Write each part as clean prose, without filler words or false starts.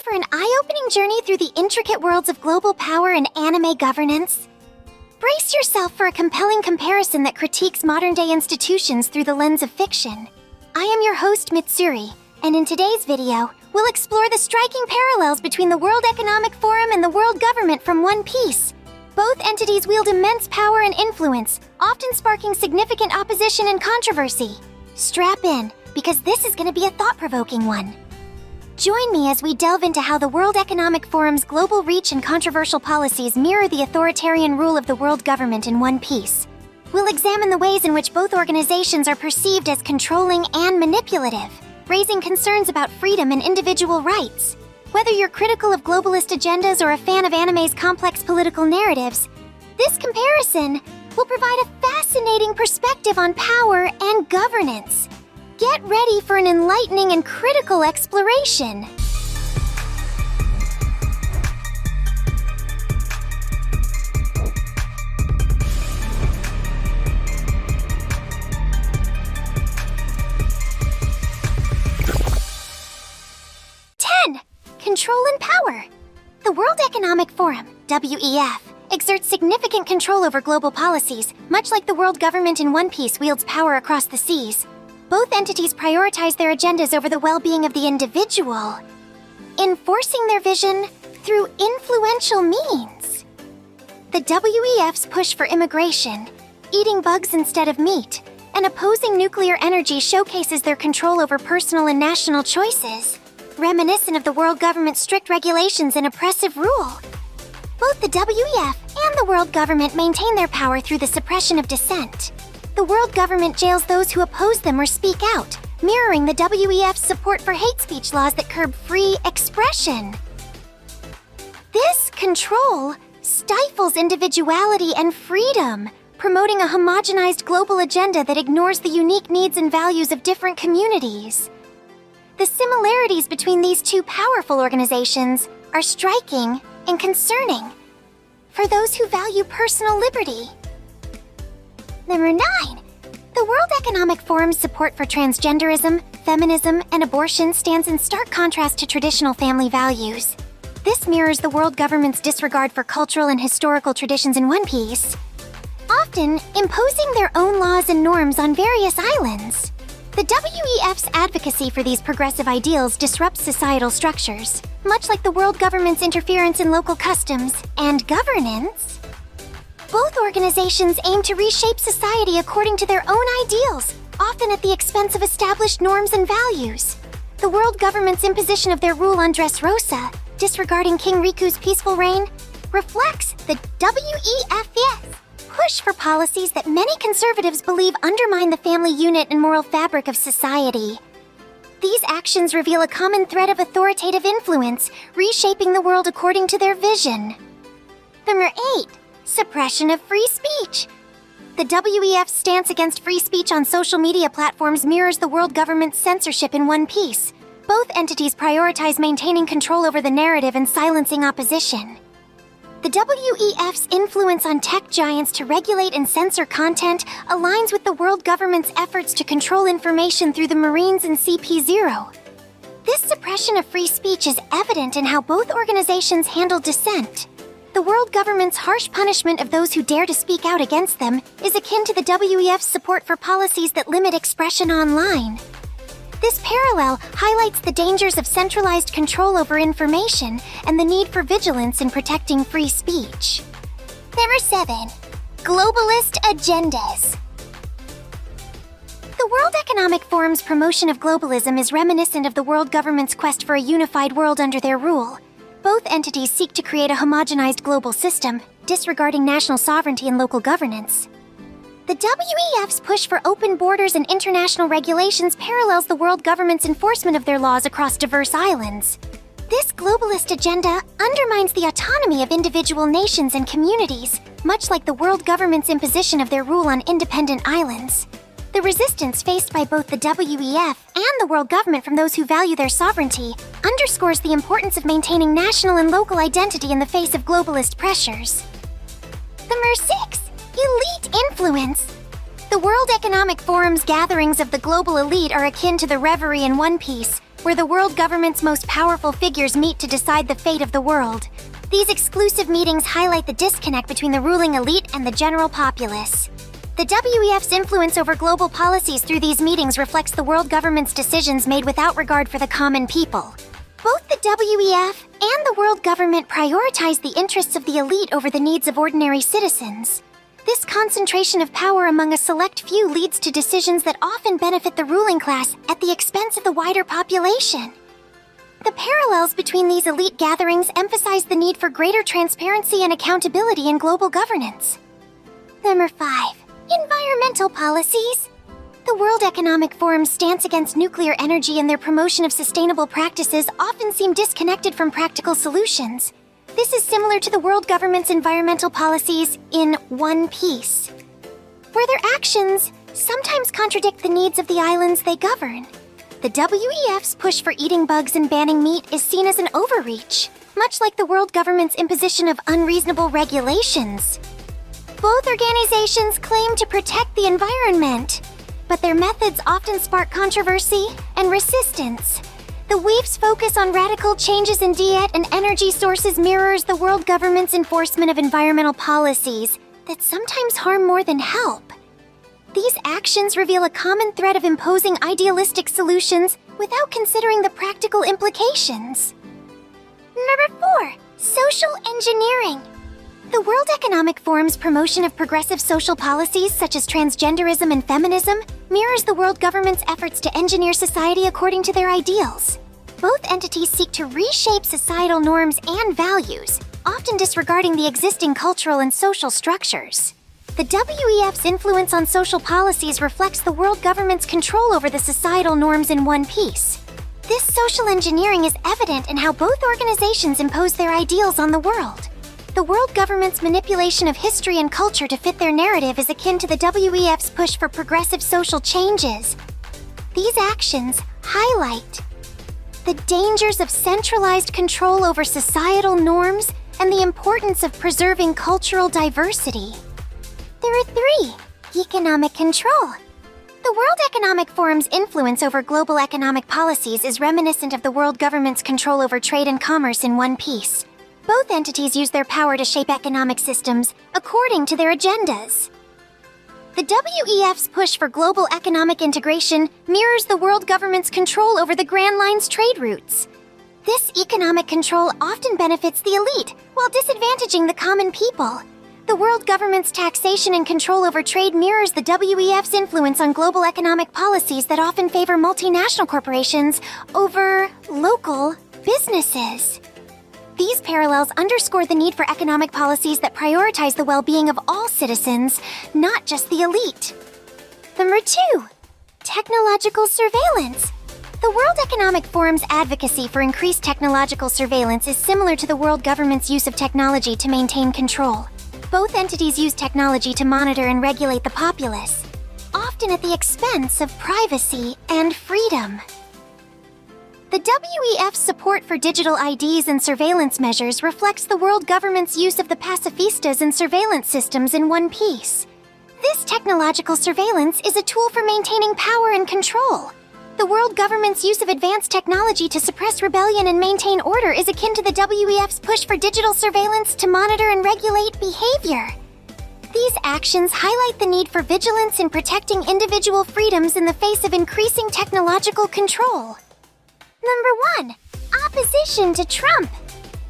for an eye-opening journey through the intricate worlds of global power and anime governance? Brace yourself for a compelling comparison that critiques modern-day institutions through the lens of fiction. I am your host, Mitsuri, and in today's video, we'll explore the striking parallels between the World Economic Forum and the world government from One Piece. Both entities wield immense power and influence, often sparking significant opposition and controversy. Strap in, because this is going to be a thought-provoking one. Join me as we delve into how the World Economic Forum's global reach and controversial policies mirror the authoritarian rule of the world government in One Piece. We'll examine the ways in which both organizations are perceived as controlling and manipulative, raising concerns about freedom and individual rights. Whether you're critical of globalist agendas or a fan of anime's complex political narratives, this comparison will provide a fascinating perspective on power and governance. Get ready for an enlightening and critical exploration. Control and power. The World Economic Forum, WEF, exerts significant control over global policies, much like the world government in One Piece wields power across the seas. Both entities prioritize their agendas over the well-being of the individual, enforcing their vision through influential means. The WEF's push for immigration, eating bugs instead of meat, and opposing nuclear energy showcases their control over personal and national choices, reminiscent of the world government's strict regulations and oppressive rule. Both the WEF and the world government maintain their power through the suppression of dissent. The world government jails those who oppose them or speak out, mirroring the WEF's support for hate speech laws that curb free expression. This control stifles individuality and freedom, promoting a homogenized global agenda that ignores the unique needs and values of different communities. The similarities between these two powerful organizations are striking and concerning for those who value personal liberty. Number 9. The World Economic Forum's support for transgenderism, feminism, and abortion stands in stark contrast to traditional family values. This mirrors the world government's disregard for cultural and historical traditions in One Piece, often imposing their own laws and norms on various islands. The WEF's advocacy for these progressive ideals disrupts societal structures, much like the world government's interference in local customs and governance. Both organizations aim to reshape society according to their own ideals, often at the expense of established norms and values. The world government's imposition of their rule on Dressrosa, disregarding King Riku's peaceful reign, reflects the WEF's push for policies that many conservatives believe undermine the family unit and moral fabric of society. These actions reveal a common thread of authoritative influence, reshaping the world according to their vision. Number 8. Suppression of free speech. The WEF's stance against free speech on social media platforms mirrors the world government's censorship in One Piece. Both entities prioritize maintaining control over the narrative and silencing opposition. The WEF's influence on tech giants to regulate and censor content aligns with the world government's efforts to control information through the Marines and CP0. This suppression of free speech is evident in how both organizations handle dissent. The world government's harsh punishment of those who dare to speak out against them is akin to the WEF's support for policies that limit expression online. This parallel highlights the dangers of centralized control over information and the need for vigilance in protecting free speech. Number 7. Globalist agendas. The World Economic Forum's promotion of globalism is reminiscent of the world government's quest for a unified world under their rule. Both entities seek to create a homogenized global system, disregarding national sovereignty and local governance. The WEF's push for open borders and international regulations parallels the world government's enforcement of their laws across diverse islands. This globalist agenda undermines the autonomy of individual nations and communities, much like the world government's imposition of their rule on independent islands. The resistance faced by both the WEF and the world government from those who value their sovereignty underscores the importance of maintaining national and local identity in the face of globalist pressures. Number 6. Elite influence. The World Economic Forum's gatherings of the global elite are akin to the revelry in One Piece, where the world government's most powerful figures meet to decide the fate of the world. These exclusive meetings highlight the disconnect between the ruling elite and the general populace. The WEF's influence over global policies through these meetings reflects the world government's decisions made without regard for the common people. Both the WEF and the world government prioritize the interests of the elite over the needs of ordinary citizens. This concentration of power among a select few leads to decisions that often benefit the ruling class at the expense of the wider population. The parallels between these elite gatherings emphasize the need for greater transparency and accountability in global governance. Number 5. Environmental policies. The World Economic Forum's stance against nuclear energy and their promotion of sustainable practices often seem disconnected from practical solutions. This is similar to the world government's environmental policies in One Piece, where their actions sometimes contradict the needs of the islands they govern. The WEF's push for eating bugs and banning meat is seen as an overreach, much like the world government's imposition of unreasonable regulations. Both organizations claim to protect the environment, but their methods often spark controversy and resistance. The WEF's focus on radical changes in diet and energy sources mirrors the world government's enforcement of environmental policies that sometimes harm more than help. These actions reveal a common thread of imposing idealistic solutions without considering the practical implications. Number 4. Social engineering. The World Economic Forum's promotion of progressive social policies such as transgenderism and feminism mirrors the world government's efforts to engineer society according to their ideals. Both entities seek to reshape societal norms and values, often disregarding the existing cultural and social structures. The WEF's influence on social policies reflects the world government's control over the societal norms in One Piece. This social engineering is evident in how both organizations impose their ideals on the world. The world government's manipulation of history and culture to fit their narrative is akin to the WEF's push for progressive social changes. These actions highlight the dangers of centralized control over societal norms and the importance of preserving cultural diversity. There are 3. Economic control. The World Economic Forum's influence over global economic policies is reminiscent of the world government's control over trade and commerce in One Piece. Both entities use their power to shape economic systems according to their agendas. The WEF's push for global economic integration mirrors the world government's control over the Grand Line's trade routes. This economic control often benefits the elite, while disadvantaging the common people. The world government's taxation and control over trade mirrors the WEF's influence on global economic policies that often favor multinational corporations over local businesses. These parallels underscore the need for economic policies that prioritize the well-being of all citizens, not just the elite. Number 2. Technological surveillance. The World Economic Forum's advocacy for increased technological surveillance is similar to the world government's use of technology to maintain control. Both entities use technology to monitor and regulate the populace, often at the expense of privacy and freedom. The WEF's support for digital IDs and surveillance measures reflects the world government's use of the pacifistas and surveillance systems in One Piece. This technological surveillance is a tool for maintaining power and control. The world government's use of advanced technology to suppress rebellion and maintain order is akin to the WEF's push for digital surveillance to monitor and regulate behavior. These actions highlight the need for vigilance in protecting individual freedoms in the face of increasing technological control. Number 1. Opposition to Trump.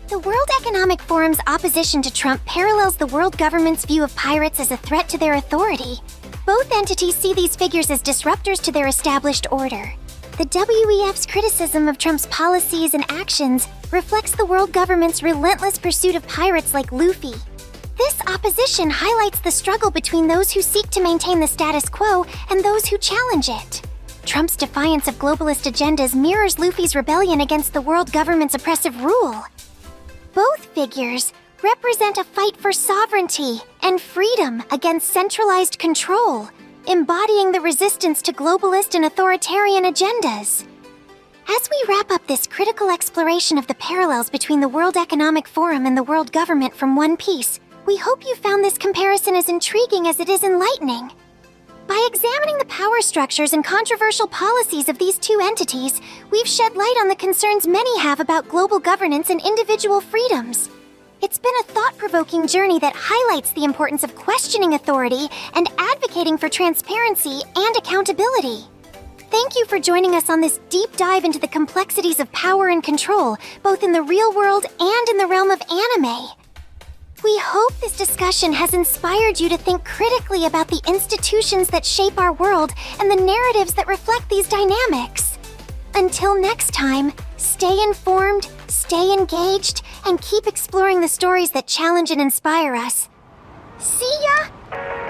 The World Economic Forum's opposition to Trump parallels the world government's view of pirates as a threat to their authority. Both entities see these figures as disruptors to their established order. The WEF's criticism of Trump's policies and actions reflects the world government's relentless pursuit of pirates like Luffy. This opposition highlights the struggle between those who seek to maintain the status quo and those who challenge it. Trump's defiance of globalist agendas mirrors Luffy's rebellion against the world government's oppressive rule. Both figures represent a fight for sovereignty and freedom against centralized control, embodying the resistance to globalist and authoritarian agendas. As we wrap up this critical exploration of the parallels between the World Economic Forum and the world government from One Piece, we hope you found this comparison as intriguing as it is enlightening. By examining the power structures and controversial policies of these two entities, we've shed light on the concerns many have about global governance and individual freedoms. It's been a thought-provoking journey that highlights the importance of questioning authority and advocating for transparency and accountability. Thank you for joining us on this deep dive into the complexities of power and control, both in the real world and in the realm of anime. We hope this discussion has inspired you to think critically about the institutions that shape our world and the narratives that reflect these dynamics. Until next time, stay informed, stay engaged, and keep exploring the stories that challenge and inspire us. See ya!